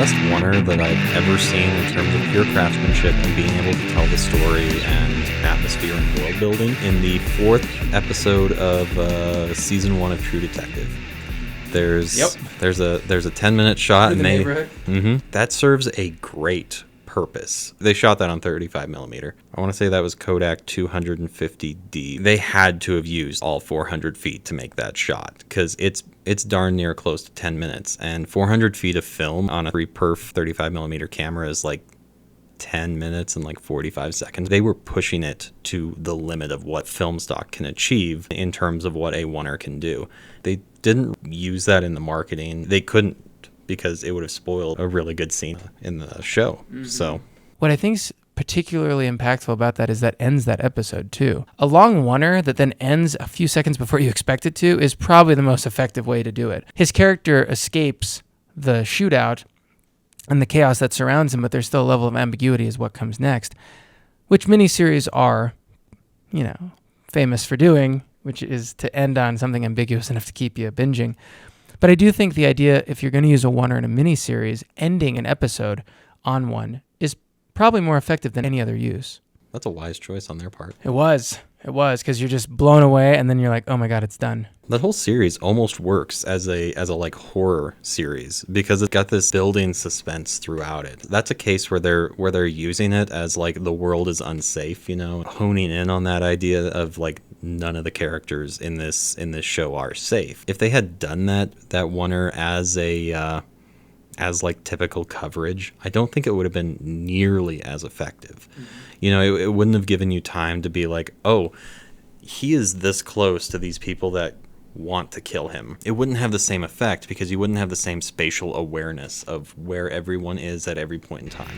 best oner that I've ever seen in terms of pure craftsmanship and being able to tell the story and atmosphere and world building in the 4th episode of season 1 of True Detective. There's a 10-minute shot in the neighborhood. That serves a great purpose. They shot that on 35 millimeter. I want to say that was Kodak 250D. They had to have used all 400 feet to make that shot because it's darn near close to 10 minutes. And 400 feet of film on a 3-perf 35 millimeter camera is like 10 minutes and like 45 seconds. They were pushing it to the limit of what film stock can achieve in terms of what a oner can do. They didn't use that in the marketing. They couldn't, because it would have spoiled a really good scene in the show. So what I think's particularly impactful about that is that ends that episode too. A long oner that then ends a few seconds before you expect it to is probably the most effective way to do it. His character escapes the shootout and the chaos that surrounds him, but there's still a level of ambiguity as what comes next, which miniseries are, famous for doing, which is to end on something ambiguous enough to keep you binging. But I do think the idea, if you're going to use a oner in a miniseries, ending an episode on one is probably more effective than any other use. That's a wise choice on their part. It was, because you're just blown away, and then you're like, oh my God, it's done. That whole series almost works as a like horror series because it's got this building suspense throughout it. That's a case where they're using it as like the world is unsafe, honing in on that idea of like none of the characters in this show are safe. If they had done that oner as like typical coverage, I don't think it would have been nearly as effective. It wouldn't have given you time to be like, oh, he is this close to these people that want to kill him. It wouldn't have the same effect because you wouldn't have the same spatial awareness of where everyone is at every point in time.